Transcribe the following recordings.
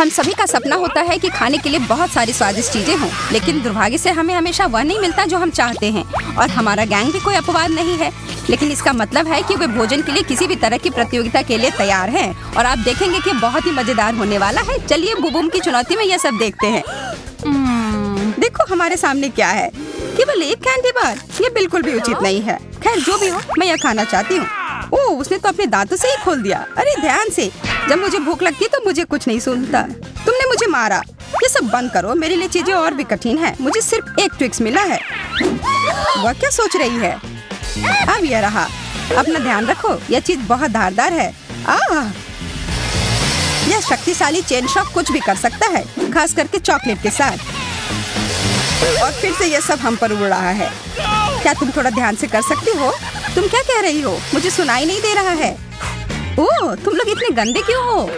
हम सभी का सपना होता है कि खाने के लिए बहुत सारी स्वादिष्ट चीजें हों, लेकिन दुर्भाग्य से हमें हमेशा वह नहीं मिलता जो हम चाहते हैं। और हमारा गैंग भी कोई अपवाद नहीं है, लेकिन इसका मतलब है कि वे भोजन के लिए किसी भी तरह की प्रतियोगिता के लिए तैयार हैं। और आप देखेंगे कि बहुत ही मजेदार होने वाला है। चलिए बुबुम की चुनौती में यह सब देखते हैं। देखो हमारे सामने क्या है, केवल एक कैंडी बार। ये बिल्कुल भी उचित नहीं है। खैर जो भी हो, मैं यह खाना चाहती हूँ। ओह, उसने तो अपने दांतों से ही खोल दिया। अरे ध्यान से, जब मुझे भूख लगती है तो मुझे कुछ नहीं सुनता। तुमने मुझे मारा। ये सब बंद करो, मेरे लिए चीजें और भी कठिन है। मुझे सिर्फ एक ट्विक्स मिला है। वह क्या सोच रही है? अब यह रहा। अपना ध्यान रखो, यह चीज बहुत धारदार है। यह शक्तिशाली चेन शॉक कुछ भी कर सकता है, खास करके चॉकलेट के साथ। और फिर से यह सब हम पर उड़ रहा है। क्या तुम थोड़ा ध्यान से कर सकती हो? तुम क्या कह रही हो? मुझे सुनाई नहीं दे रहा है। ओह, तुम लोग इतने गंदे क्यों हो?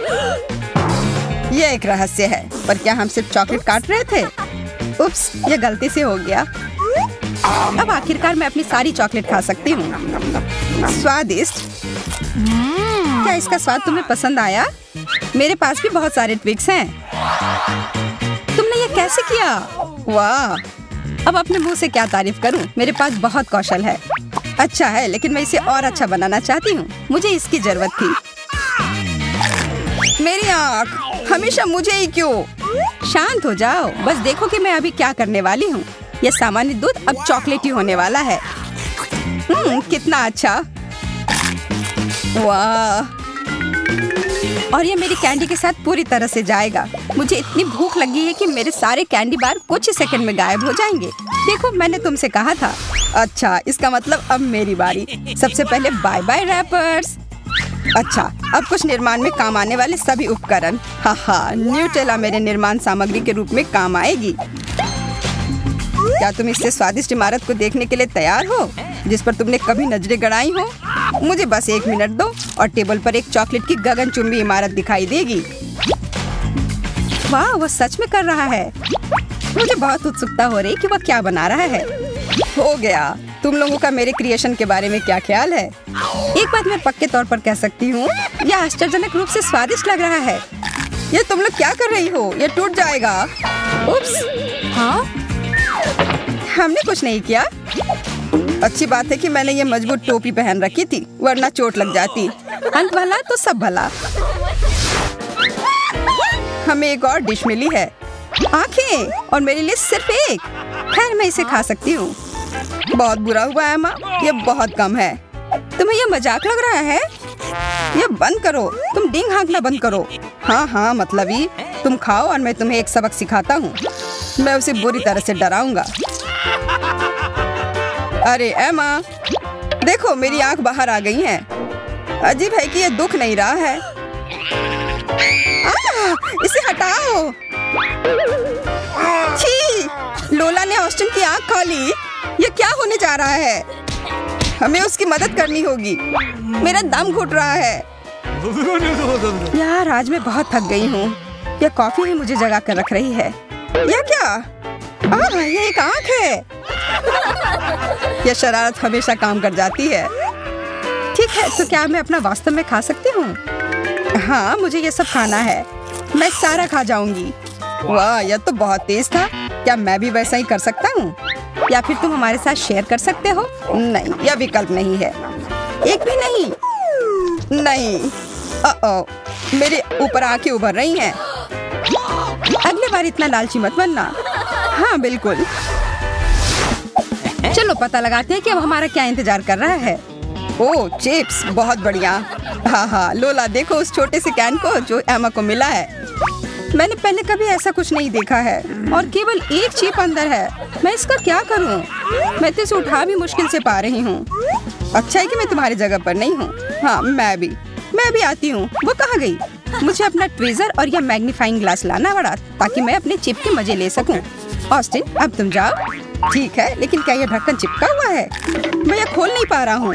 यह एक रहस्य है, पर क्या हम सिर्फ चॉकलेट काट रहे थे? उप्स, यह गलती से हो गया। अब आखिरकार मैं अपनी सारी चॉकलेट खा सकती हूँ। स्वादिष्ट। क्या इसका स्वाद तुम्हें पसंद आया? मेरे पास भी बहुत सारे ट्विक्स हैं। तुमने ये कैसे किया? वाह! अब अपने मुंह से क्या तारीफ करूं? मेरे पास बहुत कौशल है। अच्छा है, लेकिन मैं इसे और अच्छा बनाना चाहती हूँ। मुझे इसकी जरूरत थी। मेरी आँख, हमेशा मुझे ही क्यों? शांत हो जाओ, बस देखो कि मैं अभी क्या करने वाली हूँ। यह सामान्य दूध अब चॉकलेटी होने वाला है। कितना अच्छा! वाह! और ये मेरी कैंडी के साथ पूरी तरह से जाएगा। मुझे इतनी भूख लगी है कि मेरे सारे कैंडी बार कुछ ही सेकंड में गायब हो जाएंगे। देखो, मैंने तुमसे कहा था। अच्छा, इसका मतलब अब मेरी बारी। सबसे पहले बाय बाय रैपर्स। अच्छा, अब कुछ निर्माण में काम आने वाले सभी उपकरण। न्यूटेला मेरे निर्माण सामग्री के रूप में काम आएगी। क्या तुम इससे स्वादिष्ट इमारत को देखने के लिए तैयार हो, जिस पर तुमने कभी नजरें गड़ाई हो? मुझे बस 1 मिनट दो और टेबल पर एक चॉकलेट की गगनचुंबी इमारत दिखाई देगी। वाह, वो सच में कर रहा है। मुझे बहुत उत्सुकता हो रही कि वह क्या बना रहा है। हो गया। तुम लोगों का मेरे क्रिएशन के बारे में क्या ख्याल है? एक बात मैं पक्के तौर पर कह सकती हूँ, यह आश्चर्यजनक रूप से स्वादिष्ट लग रहा है। ये तुम लोग क्या कर रही हो? ये टूट जाएगा। उप्स। हाँ? हमने कुछ नहीं किया। अच्छी बात है कि मैंने ये मजबूत टोपी पहन रखी थी, वरना चोट लग जाती। अंत भला तो सब भला। हमें एक और डिश मिली है। आंखें, और मेरे लिए सिर्फ एक। खैर, मैं इसे खा सकती हूँ। बहुत बुरा हुआ एमा, ये बहुत कम है। तुम्हें ये मजाक लग रहा है? ये बंद करो। तुम डींग हाँकना बंद करो। हाँ, मतलब ही। तुम खाओ और मैं तुम्हें एक सबक सिखाता हूँ। मैं उसे बुरी तरह से डराऊंगा। अरे एमा, देखो मेरी आंख बाहर आ गई है। अजीब है कि ये दुख नहीं रहा है। इसे हटाओ। छी, लोला ने ऑस्टिन की आंख खा ली। ये क्या होने जा रहा है? हमें उसकी मदद करनी होगी। मेरा दम घुट रहा है। यार, आज मैं बहुत थक गई हूँ। यह कॉफी ही मुझे जगा कर रख रही है। यह क्या? ये एक आंख है। यह शरारत हमेशा काम कर जाती है। ठीक है, तो क्या मैं अपना वास्तव में खा सकती हूँ? हाँ, मुझे ये सब खाना है। मैं सारा खा जाऊंगी। वाह, यह तो बहुत तेज था। क्या मैं भी वैसा ही कर सकता हूँ? या फिर तुम हमारे साथ शेयर कर सकते हो? नहीं, यह विकल्प नहीं है। एक भी नहीं। नहीं। मेरे ऊपर आंखें उभर रही हैं। अगली बार इतना लालची मत बनना। हाँ, बिल्कुल। चलो पता लगाते हैं कि अब हमारा क्या इंतजार कर रहा है। ओह, चिप्स, बहुत बढ़िया। हाँ, लोला देखो उस छोटे से कैन को जो एमा को मिला है। मैंने पहले कभी ऐसा कुछ नहीं देखा है और केवल एक चिप अंदर है। मैं इसका क्या करूं? मैं तो इसे उठा भी मुश्किल से पा रही हूँ। अच्छा है कि मैं तुम्हारी जगह पर नहीं हूँ। हाँ, मैं भी आती हूँ। वो कहाँ गई? मुझे अपना ट्वीजर और यह मैग्नीफाइंग ग्लास लाना पड़ा ताकि मैं अपने चिप के मजे ले सकूं। ऑस्टिन, अब तुम जाओ। ठीक है, लेकिन क्या यह ढक्कन चिपका हुआ है? मैं यह खोल नहीं पा रहा हूँ।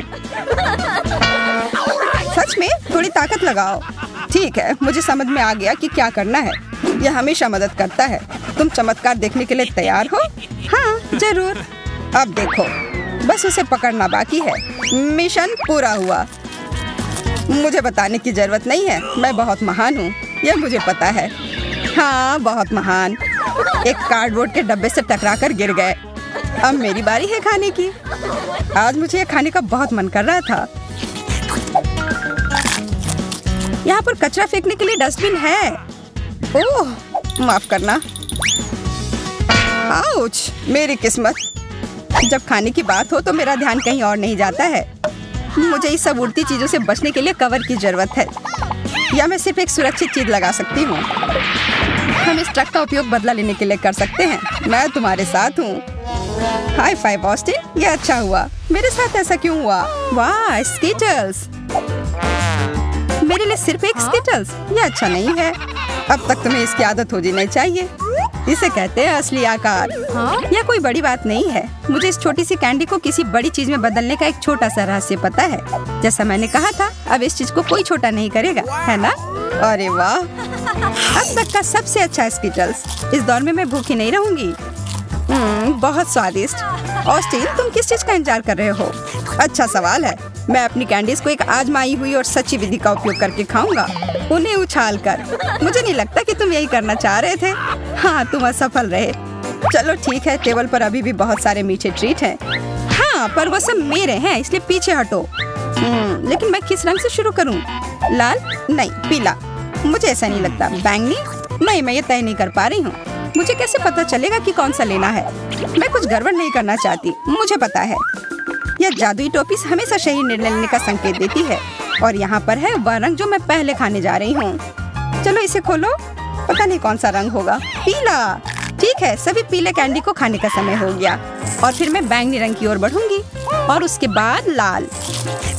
सच में? थोड़ी ताकत लगाओ। ठीक है, मुझे समझ में आ गया कि क्या करना है। यह हमेशा मदद करता है। तुम चमत्कार देखने के लिए तैयार हो? हाँ, जरूर। अब देखो, बस उसे पकड़ना बाकी है। मिशन पूरा हुआ। मुझे बताने की जरूरत नहीं है, मैं बहुत महान हूँ, यह मुझे पता है। हाँ, बहुत महान। एक कार्डबोर्ड के डब्बे से टकराकर गिर गए। अब मेरी बारी है खाने की। आज मुझे ये खाने का बहुत मन कर रहा था। यहाँ पर कचरा फेंकने के लिए डस्टबिन है। ओह, माफ करना। आउच, मेरी किस्मत। जब खाने की बात हो तो मेरा ध्यान कहीं और नहीं जाता है। मुझे इस सब उड़ती चीजों से बचने के लिए कवर की जरूरत है, या मैं सिर्फ एक सुरक्षित चीज लगा सकती हूँ। हम इस ट्रक का उपयोग बदला लेने के लिए कर सकते हैं। मैं तुम्हारे साथ हूँ। हाई फाइव ऑस्टिन, ये अच्छा हुआ। मेरे साथ ऐसा क्यों हुआ? वाह, स्कीटल्स। मेरे लिए सिर्फ एक स्कीटल्स, ये अच्छा नहीं है। अब तक तुम्हें इसकी आदत हो जानी चाहिए। इसे कहते हैं असली आकार। यह कोई बड़ी बात नहीं है। मुझे इस छोटी सी कैंडी को किसी बड़ी चीज में बदलने का एक छोटा सा रहस्य पता है। जैसा मैंने कहा था, अब इस चीज को कोई छोटा नहीं करेगा, है ना? अरे वाह, अब तक का सबसे अच्छा स्कीटल्स। इस दौर में मैं भूखी नहीं रहूंगी। बहुत स्वादिष्ट। ऑस्टिन, तुम किस चीज का इंतजार कर रहे हो? अच्छा सवाल है। मैं अपनी कैंडीज को एक आजमाई हुई और सच्ची विधि का उपयोग करके खाऊंगा, उन्हें उछाल कर। मुझे नहीं लगता कि तुम यही करना चाह रहे थे। हाँ, तुम असफल रहे। चलो ठीक है, टेबल पर अभी भी बहुत सारे मीठे ट्रीट हैं। हाँ, पर वो सब मेरे हैं, इसलिए पीछे हटो। लेकिन मैं किस रंग से शुरू करूँ? लाल? नहीं, पीला। मुझे ऐसा नहीं लगता। बैंगनी? नहीं, मैं ये तय नहीं कर पा रही हूँ। मुझे कैसे पता चलेगा कि कौन सा लेना है? मैं कुछ गड़बड़ नहीं करना चाहती, मुझे पता है। यह जादुई टोपी हमेशा सही निर्णय लेने का संकेत देती है। और यहाँ पर है वह रंग जो मैं पहले खाने जा रही हूँ। चलो इसे खोलो। पता नहीं कौन सा रंग होगा। पीला। ठीक है, सभी पीले कैंडी को खाने का समय हो गया। और फिर मैं बैंगनी रंग की ओर बढ़ूंगी और उसके बाद लाल।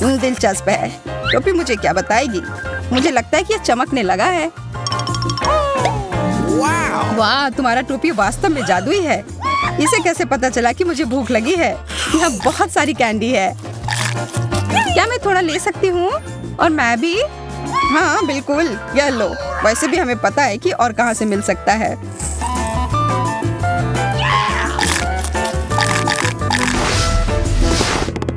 दिलचस्प है। टोपी मुझे क्या बताएगी? मुझे लगता है कि यह चमकने लगा है। वाह, तुम्हारा टोपी वास्तव में जादुई है। इसे कैसे पता चला कि मुझे भूख लगी है? यहाँ बहुत सारी कैंडी है। क्या मैं थोड़ा ले सकती हूँ? और मैं भी? हाँ बिल्कुल, यह लो। वैसे भी हमें पता है कि और कहाँ से मिल सकता है।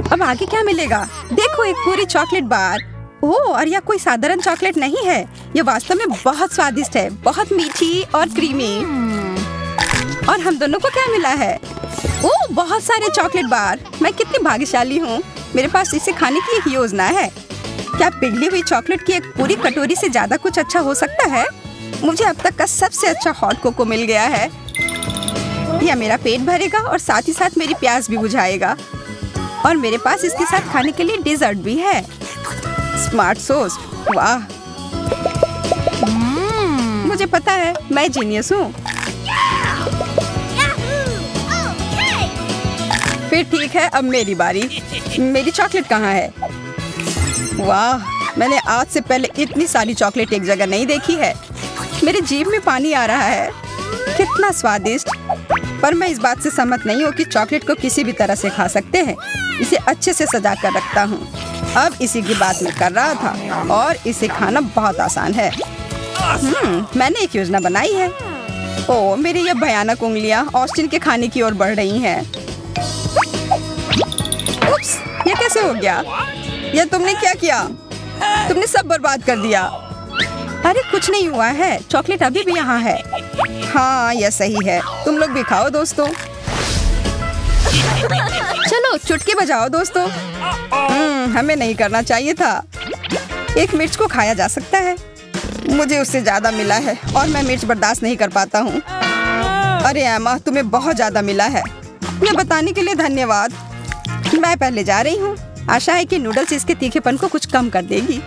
अब आगे क्या मिलेगा? देखो, एक पूरी चॉकलेट बार। ओह, और यह कोई साधारण चॉकलेट नहीं है। यह वास्तव में बहुत स्वादिष्ट है, बहुत मीठी और क्रीमी। और हम दोनों को क्या मिला है? ओह, बहुत सारे चॉकलेट बार। मैं कितनी भाग्यशाली हूँ। मेरे पास इसे खाने की एक योजना है। क्या पिघली हुई चॉकलेट की एक पूरी कटोरी से ज्यादा कुछ अच्छा हो सकता है? मुझे अब तक का सबसे अच्छा हॉट कोको मिल गया है। यह मेरा पेट भरेगा और साथ ही साथ मेरी प्यास भी बुझाएगा। और मेरे पास इसके साथ खाने के लिए डेजर्ट भी है। Smart sauce. वाह, मुझे पता है, मैं जीनियस हूँ। फिर ठीक है, अब मेरी बारी। मेरी चॉकलेट कहाँ है? वाह, मैंने आज से पहले इतनी सारी चॉकलेट एक जगह नहीं देखी है। मेरी जीभ में पानी आ रहा है। कितना स्वादिष्ट। पर मैं इस बात से सहमत नहीं हूँ कि चॉकलेट को किसी भी तरह से खा सकते हैं। इसे अच्छे से सजा कर रखता हूँ। अब इसी की बात मैं कर रहा था और इसे खाना बहुत आसान है। मैंने एक योजना बनाई है। ओह, मेरी यह भयानक उंगलियां ऑस्टिन के खाने की ओर बढ़ रही हैं। उप्स, ये कैसे हो गया? यह तुमने क्या किया? तुमने सब बर्बाद कर दिया। अरे कुछ नहीं हुआ है, चॉकलेट अभी भी यहाँ है। हाँ, यह सही है। तुम लोग भी खाओ दोस्तों। चलो चुटकी बजाओ दोस्तों। हमें नहीं करना चाहिए था। एक मिर्च को खाया जा सकता है। मुझे उससे ज्यादा मिला है और मैं मिर्च बर्दाश्त नहीं कर पाता हूँ। अरे एमा, तुम्हें बहुत ज्यादा मिला है। यह बताने के लिए धन्यवाद। मैं पहले जा रही हूँ। आशा है कि नूडल्स इसके तीखेपन को कुछ कम कर देगी।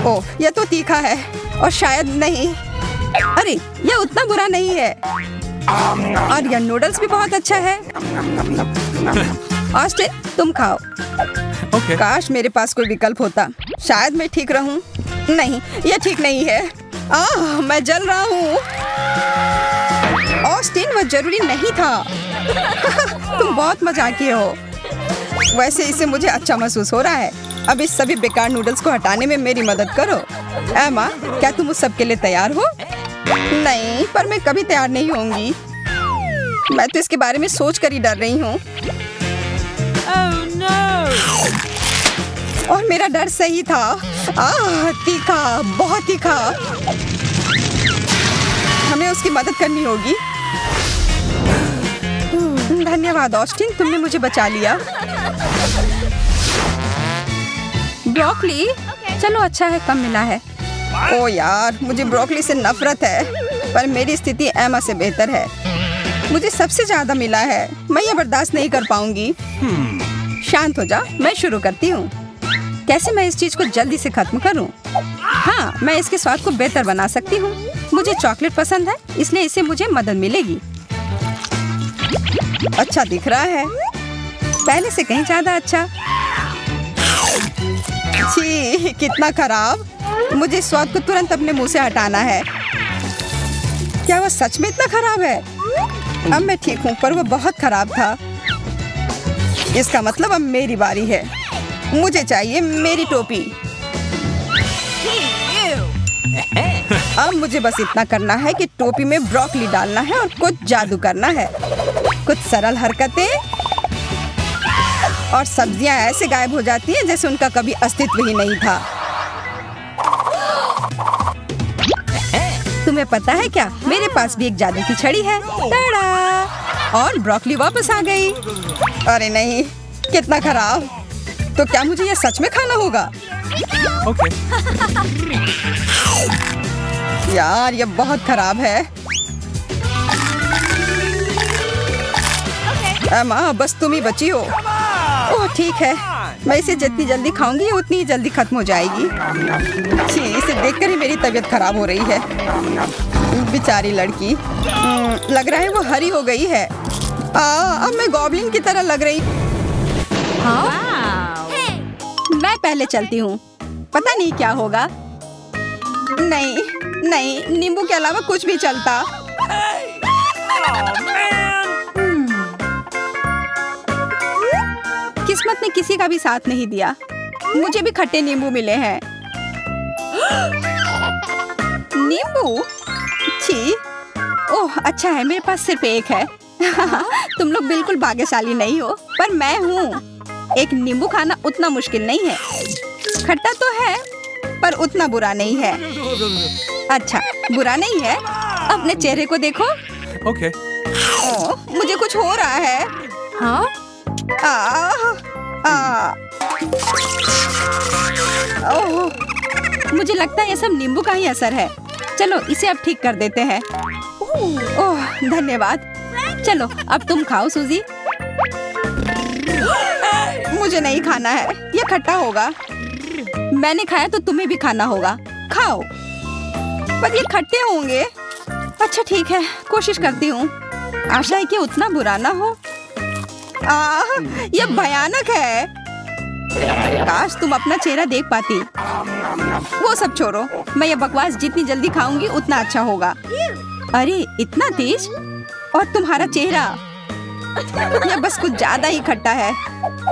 ओह, यह तो तीखा है और शायद नहीं। अरे, यह उतना बुरा नहीं है। और यह नूडल्स भी बहुत अच्छा है। ऑस्टिन, तुम खाओ। Okay. काश मेरे पास कोई विकल्प होता। शायद मैं ठीक रहूं। नहीं, यह ठीक नहीं है। मैं जल रहा हूँ। ऑस्टिन, वह जरूरी नहीं था। तुम बहुत मजाकिये हो। वैसे इससे मुझे अच्छा महसूस हो रहा है। अब इस सभी बेकार नूडल्स को हटाने में मेरी मदद करो। एमा, क्या तुम उस सब के लिए तैयार हो? नहीं, पर मैं कभी तैयार नहीं होंगी। मैं तो इसके बारे में सोच कर ही डर रही हूँ। और मेरा डर सही था। तीखा, बहुत तीखा। हमें उसकी मदद करनी होगी। धन्यवाद ऑस्टिन, तुमने मुझे बचा लिया। ब्रोकली, चलो अच्छा है कम मिला है। ओ यार, मुझे ब्रोकली से नफरत है, पर मेरी स्थिति एमा से बेहतर है। मुझे सबसे ज्यादा मिला है, मैं ये बर्दाश्त नहीं कर पाऊंगी। शांत हो जा, मैं शुरू करती हूँ। कैसे मैं इस चीज को जल्दी से खत्म करूँ? हाँ, मैं इसके स्वाद को बेहतर बना सकती हूँ। मुझे चॉकलेट पसंद है, इसलिए इससे मुझे मदद मिलेगी। अच्छा दिख रहा है, पहले से कहीं ज्यादा अच्छा। छी, कितना खराब। मुझे इस स्वाद को तुरंत अपने मुंह से हटाना है। क्या वो सच में इतना खराब है? अब मैं ठीक हूँ, पर वो बहुत खराब था। इसका मतलब अब मेरी बारी है। मुझे चाहिए मेरी टोपी। अब मुझे बस इतना करना है कि टोपी में ब्रोकली डालना है और कुछ जादू करना है। कुछ सरल हरकतें और सब्जियां ऐसे गायब हो जाती हैं जैसे उनका कभी अस्तित्व ही नहीं था। तुम्हें पता है क्या, मेरे पास भी एक जादू की छड़ी है। टाड़ा! और ब्रोकली वापस आ गई। अरे नहीं, कितना खराब। तो क्या मुझे ये सच में खाना होगा? Okay. यार, ये बहुत खराब है। एमा, बस तुम ही बची हो। ओह ठीक है, मैं इसे जितनी जल्दी खाऊंगी उतनी ही जल्दी खत्म हो जाएगी। छी, इसे देखकर ही मेरी तबीयत खराब हो रही है। बेचारी लड़की, लग रहा है वो हरी हो गई है। अब मैं गॉब्लिन की तरह लग रही। हाँ? मैं पहले चलती हूँ, पता नहीं क्या होगा। नहीं नहीं, नींबू के अलावा कुछ भी चलता। किस्मत ने किसी का भी साथ नहीं दिया। मुझे भी खट्टे नींबू मिले हैं। नींबू? छी, ओह अच्छा है, मेरे पास सिर्फ एक है। तुम लोग बिल्कुल भाग्यशाली नहीं हो, पर मैं हूँ। एक नींबू खाना उतना मुश्किल नहीं है। खट्टा तो है, पर उतना बुरा नहीं है। अच्छा, बुरा नहीं है। अपने चेहरे को देखो। Okay. ओह, मुझे कुछ हो रहा है। हाँ? ओह, मुझे लगता है ये सब नींबू का ही असर है। चलो इसे अब ठीक कर देते हैं। ओह धन्यवाद। चलो अब तुम खाओ सूजी। मुझे नहीं खाना है, ये खट्टा होगा। मैंने खाया तो तुम्हें भी खाना होगा। खाओ। पर ये खट्टे होंगे। अच्छा ठीक है, कोशिश करती हूँ। आशा है कि उतना बुरा ना हो। ये भयानक है। काश तुम अपना चेहरा देख पाती। वो सब छोड़ो, मैं ये बकवास जितनी जल्दी खाऊंगी उतना अच्छा होगा। अरे इतना तेज, और तुम्हारा चेहरा, ये बस कुछ ज्यादा ही खट्टा है।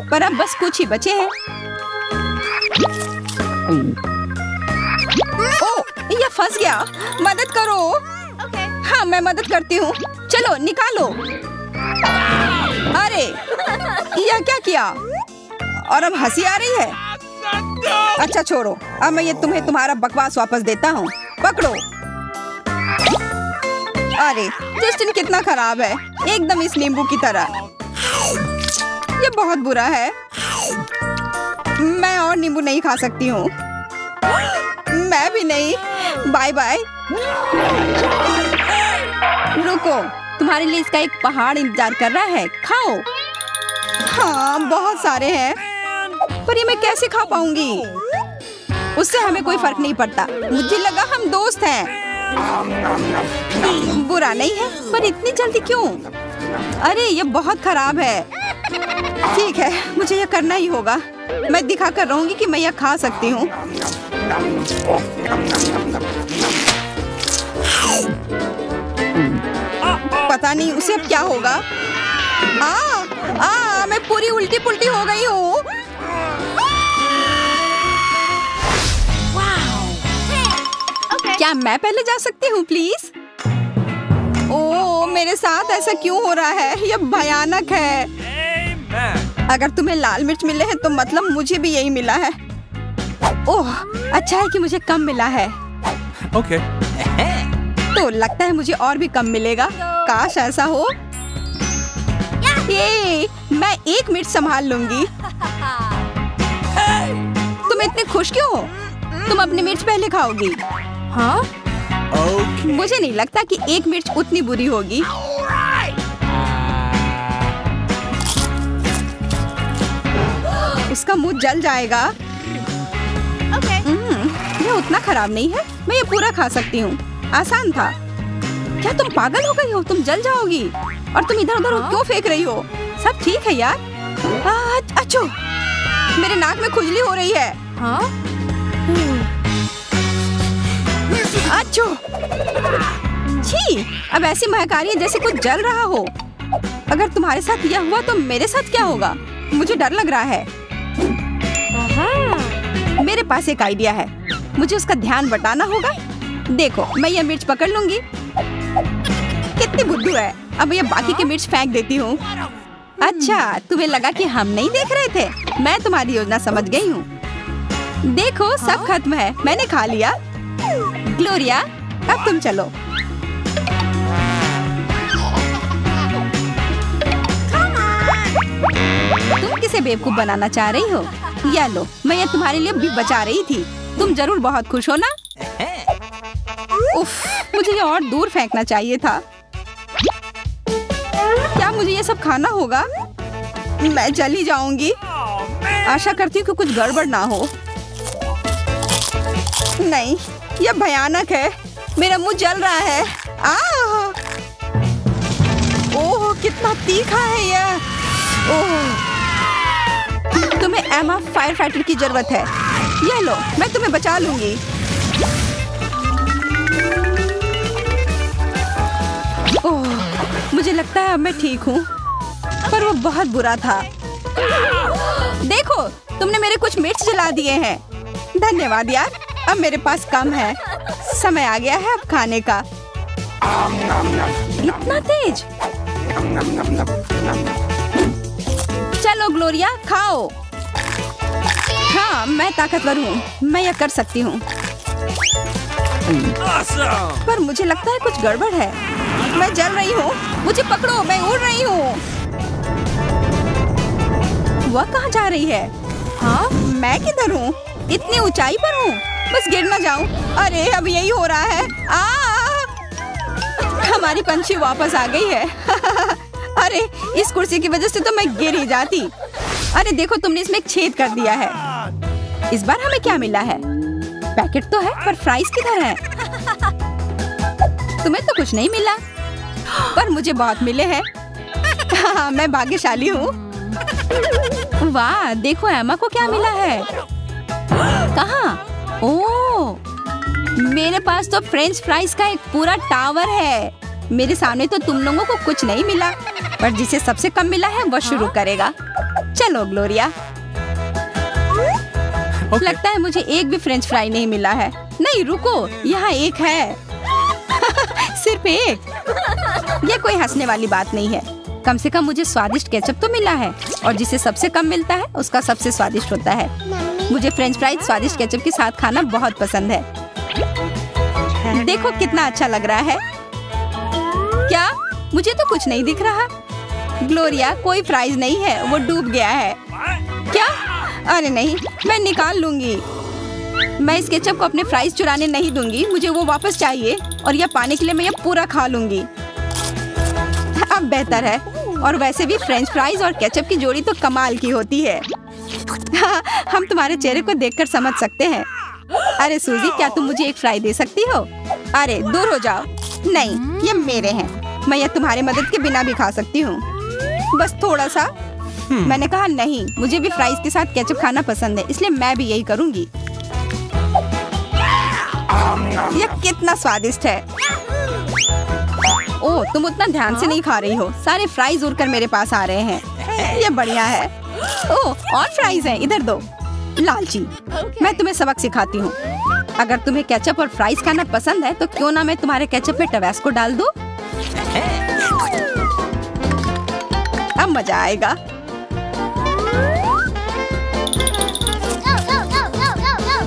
पर अब बस कुछ ही बचे हैं। ओह, ये फंस गया। मदद करो। हाँ मैं मदद करती हूँ। चलो निकालो। अरे यह क्या किया? और अब हंसी आ रही है। अच्छा छोड़ो, अब मैं ये तुम्हें तुम्हारा बकवास वापस देता हूँ। पकड़ो। अरे जस्टिन कितना खराब है, एकदम इस नींबू की तरह। ये बहुत बुरा है। मैं और नींबू नहीं खा सकती हूँ। मैं भी नहीं। Bye bye. रुको, तुम्हारे लिए इसका एक पहाड़ इंतजार कर रहा है। खाओ। हाँ बहुत सारे हैं, पर ये मैं कैसे खा पाऊंगी? उससे हमें कोई फर्क नहीं पड़ता। मुझे लगा हम दोस्त हैं। बुरा नहीं है, पर इतनी जल्दी क्यों? अरे ये बहुत खराब है। ठीक है, मुझे यह करना ही होगा। मैं दिखा कर रहूंगी कि मैं यह खा सकती हूँ। पता नहीं उसे अब क्या होगा। मैं पूरी उल्टी पुल्टी हो गई हूँ। क्या मैं पहले जा सकती हूँ प्लीज? ओह मेरे साथ ऐसा क्यों हो रहा है? यह भयानक है। अगर तुम्हें लाल मिर्च मिले हैं तो मतलब मुझे भी यही मिला है। ओह अच्छा है कि मुझे कम मिला है। Okay. तो लगता है मुझे और भी कम मिलेगा। काश ऐसा हो। ये मैं 1 मिनट संभाल लूंगी। तुम इतने खुश क्यों हो? तुम अपनी मिर्च पहले खाओगी। हाँ? Okay. मुझे नहीं लगता कि 1 मिर्च उतनी बुरी होगी। उसका मुंह जल जाएगा। ये उतना खराब नहीं है, मैं ये पूरा खा सकती हूँ। आसान था। क्या तुम पागल हो गई हो? तुम जल जाओगी। और तुम इधर उधर क्यों फेंक रही हो? सब ठीक है यार। अच्छो, मेरे नाक में खुजली हो रही है। हाँ? अच्छो, छी, अब ऐसी महक आ रही है जैसे कुछ जल रहा हो। अगर तुम्हारे साथ यह हुआ तो मेरे साथ क्या होगा? मुझे डर लग रहा है। मेरे पास एक आइडिया है। मुझे उसका ध्यान बटाना होगा। देखो, मैं ये मिर्च पकड़ लूंगी। कितनी बुद्धू है। अब ये बाकी की मिर्च फेंक देती हूँ। अच्छा, तुम्हें लगा कि हम नहीं देख रहे थे? मैं तुम्हारी योजना समझ गई हूँ। देखो, सब खत्म है। मैंने खा लिया। ग्लोरिया, अब तुम चलो। तुम किसे बेवकूफ बनाना चाह रही हो? या लो, मैं ये तुम्हारे लिए भी बचा रही थी। तुम जरूर बहुत खुश हो ना? उफ, मुझे ये और दूर फेंकना चाहिए था। क्या मुझे ये सब खाना होगा? मैं चली जाऊंगी। आशा करती हूँ कि कुछ गड़बड़ ना हो। नहीं, यह भयानक है। मेरा मुंह जल रहा है। ओह, कितना तीखा है यह। ओह, तुम्हें एमा फायर फाइटर की जरूरत है। ये लो, मैं तुम्हें बचा लूंगी। ओह, मुझे लगता है अब मैं ठीक हूँ, पर वो बहुत बुरा था। देखो, तुमने मेरे कुछ मिर्च जला दिए हैं। धन्यवाद यार। अब मेरे पास कम है। समय आ गया है अब खाने का। इतना तेज? चलो ग्लोरिया, खाओ। हाँ, मैं ताकतवर हूँ। मैं यह कर सकती हूँ। पर मुझे लगता है कुछ गड़बड़ है। मैं जल रही हूँ। मुझे पकड़ो, मैं उड़ रही हूँ। वह कहाँ जा रही है? हाँ, मैं किधर हूँ? इतनी ऊंचाई पर हूँ, बस गिर ना जाऊँ। अरे, अब यही हो रहा है। हमारी पंछी वापस आ गई है। अरे, इस कुर्सी की वजह से तो मैं गिर ही जाती। अरे देखो, तुमने इसमें एक छेद कर दिया है। इस बार हमें क्या मिला है? पैकेट तो है, पर फ्राइज किधर है? तुम्हें तो कुछ नहीं मिला, पर मुझे बहुत मिले हैं। मैं भाग्यशाली हूँ। वाह, देखो एमा को क्या मिला है। कहाँ? ओह, मेरे पास तो फ्रेंच फ्राइज का एक पूरा टावर है। मेरे सामने तो तुम लोगों को कुछ नहीं मिला, पर जिसे सबसे कम मिला है वो शुरू करेगा। चलो ग्लोरिया। लगता है मुझे एक भी फ्रेंच फ्राई नहीं मिला है। नहीं, रुको, यहाँ एक है। सिर्फ एक। ये कोई हंसने वाली बात नहीं है। कम से कम मुझे स्वादिष्ट केचप तो मिला है, और जिसे सबसे कम मिलता है उसका सबसे स्वादिष्ट होता है। मुझे फ्रेंच फ्राइज स्वादिष्ट केचप के साथ खाना बहुत पसंद है। देखो कितना अच्छा लग रहा है। क्या? मुझे तो कुछ नहीं दिख रहा। ग्लोरिया, कोई फ्राइज नहीं है, वो डूब गया है। क्या? अरे नहीं, मैं निकाल लूंगी। मैं इस केचप को अपने फ्राइज चुराने नहीं दूंगी। मुझे वो वापस चाहिए, और यह पाने के लिए मैं ये पूरा खा लूंगी। अब बेहतर है। और वैसे भी फ्रेंच फ्राइज और केचप की जोड़ी तो कमाल की होती है। हम तुम्हारे चेहरे को देखकर समझ सकते हैं। अरे सूजी, क्या तुम मुझे एक फ्राई दे सकती हो? अरे दूर हो जाओ। नहीं, ये मेरे हैं। मैं ये तुम्हारी मदद के बिना भी खा सकती हूँ, बस थोड़ा सा। मैंने कहा नहीं, मुझे भी फ्राइज के साथ केचप खाना पसंद है, इसलिए मैं भी यही करूँगी। यह कितना स्वादिष्ट है। ओह, तुम उतना ध्यान से नहीं खा रही हो। सारे फ्राइज उड़कर मेरे पास आ रहे हैं। ये बढ़िया है। ओह, और फ्राइज हैं, इधर दो। लालची, मैं तुम्हें सबक सिखाती हूँ। अगर तुम्हें केचप और फ्राइज खाना पसंद है तो क्यों ना मैं तुम्हारे केचप में टबैस्को डाल दूँ। अब मजा आएगा।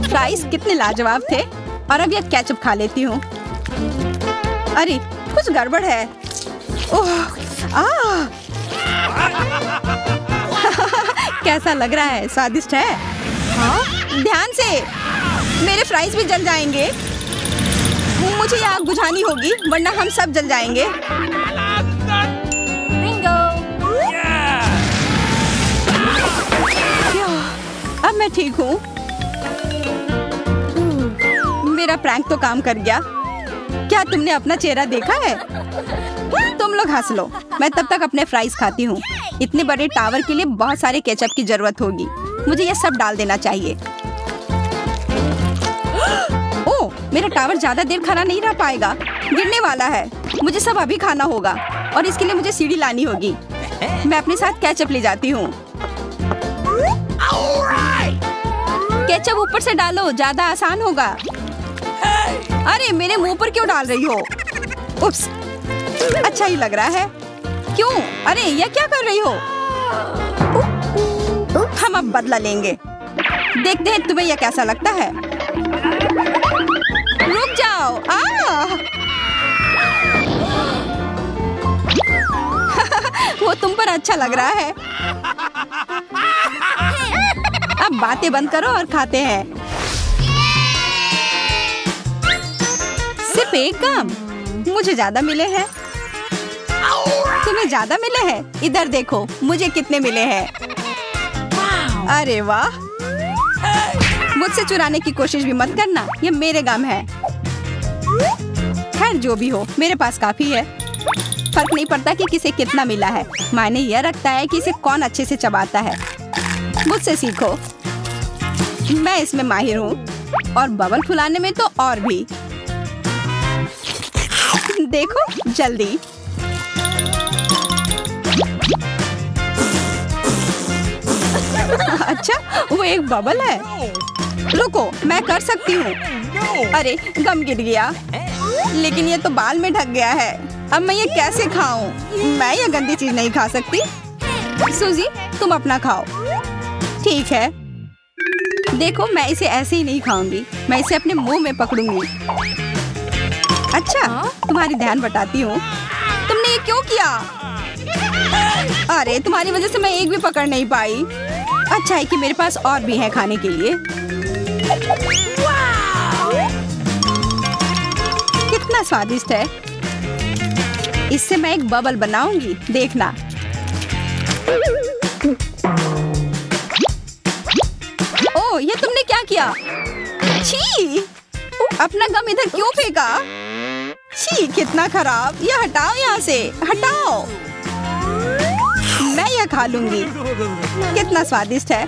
फ्राइज कितने लाजवाब थे। और अब यह केचप खा लेती हूँ। अरे कुछ गड़बड़ है। ओह, कैसा लग रहा है? स्वादिष्ट है? हाँ? ध्यान से, मेरे फ्राइज भी जल जाएंगे। मुझे ये आग बुझानी होगी वरना हम सब जल जाएंगे। बिंगो! अब मैं ठीक हूँ। मेरा प्रैंक तो काम कर गया। क्या तुमने अपना चेहरा देखा है? तुम लोग हंस लो, मैं तब तक अपने फ्राइज खाती हूँ। इतने बड़े टावर के लिए बहुत सारे केचप की जरूरत होगी। मुझे ये सब डाल देना चाहिए। ओह, मेरा टावर ज्यादा देर खाना नहीं रह पाएगा, गिरने वाला है। मुझे सब अभी खाना होगा और इसके लिए मुझे सीढ़ी लानी होगी। मैं अपने साथ केचप ले जाती हूँ। केचप ऊपर से डालो, ज्यादा आसान होगा। अरे मेरे मुंह पर क्यों डाल रही हो? उप्स, अच्छा ही लग रहा है। क्यों? अरे ये क्या कर रही हो? हम अब बदला लेंगे। देखते हैं तुम्हें यह कैसा लगता है। रुक जाओ। वो तुम पर अच्छा लग रहा है। अब बातें बंद करो और खाते हैं। सिर्फ एक कम? मुझे ज्यादा मिले हैं। तुम्हें ज्यादा मिले हैं? इधर देखो मुझे कितने मिले हैं। अरे वाह! मुझसे चुराने की कोशिश भी मत करना, ये मेरे गम है। खैर जो भी हो, मेरे पास काफी है। फर्क नहीं पड़ता कि किसे कितना मिला है, मायने यह रखता है कि इसे कौन अच्छे से चबाता है। मुझसे सीखो, मैं इसमें माहिर हूँ और बबल फुलाने में तो और भी। देखो जल्दी। अच्छा, वो एक बबल है। रुको, मैं कर सकती हूँ। अरे गम गिर गया, लेकिन ये तो बाल में ढक गया है। अब मैं ये कैसे खाऊं? मैं ये गंदी चीज नहीं खा सकती। सूजी, तुम अपना खाओ। ठीक है। देखो, मैं इसे ऐसे ही नहीं खाऊंगी, मैं इसे अपने मुंह में पकड़ूंगी। अच्छा, तुम्हारी ध्यान बटाती हूँ। तुमने ये क्यों किया? अरे तुम्हारी वजह से मैं एक भी पकड़ नहीं पाई। अच्छा है कि मेरे पास और भी है खाने के लिए। कितना स्वादिष्ट है। इससे मैं एक बबल बनाऊंगी, देखना। ओह, ये तुमने क्या किया? छी! अपना गम इधर क्यों फेंका? छी, कितना खराब। ये हटाओ यहाँ से, हटाओ। मैं यह खा लूंगी। कितना स्वादिष्ट है।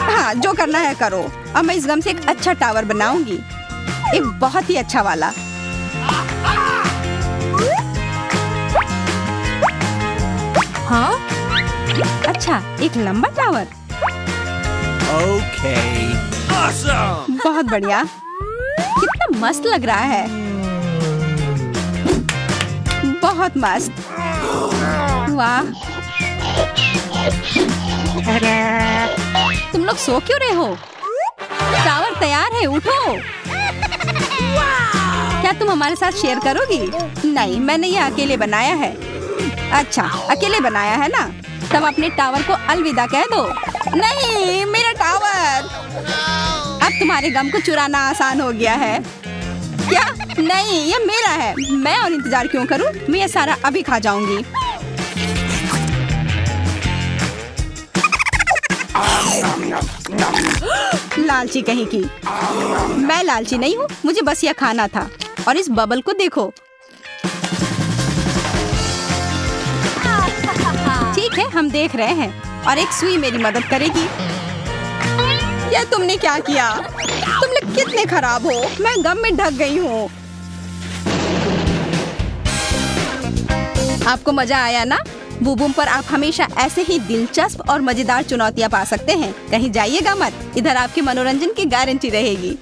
हाँ, जो करना है करो। अब मैं इस गम से एक अच्छा टावर बनाऊंगी, एक बहुत ही अच्छा वाला। हाँ? अच्छा, एक लंबा टावर। Okay. Awesome. बहुत बढ़िया। कितना मस्त लग रहा है। बहुत मस्त। वाह! तुम लोग सो क्यों रहे हो? टावर तैयार है, उठो। क्या तुम हमारे साथ शेयर करोगी? नहीं, मैंने ये अकेले बनाया है। अच्छा, अकेले बनाया है ना? तब अपने टावर को अलविदा कह दो। नहीं, मेरा टावर। अब तुम्हारे गम को चुराना आसान हो गया है। क्या? नहीं, ये मेरा है। मैं और इंतजार क्यों करूं? मैं ये सारा अभी खा जाऊंगी। लालची कहीं की। मैं लालची नहीं हूँ, मुझे बस यह खाना था। और इस बबल को देखो। ठीक है, हम देख रहे हैं और एक सुई मेरी मदद करेगी। यह तुमने क्या किया? तुम लोग कितने खराब हो। मैं गम में ढक गई हूँ। आपको मजा आया ना? बूबूम पर आप हमेशा ऐसे ही दिलचस्प और मजेदार चुनौतियाँ पा सकते हैं। कहीं जाइएगा मत, इधर आपके मनोरंजन की गारंटी रहेगी।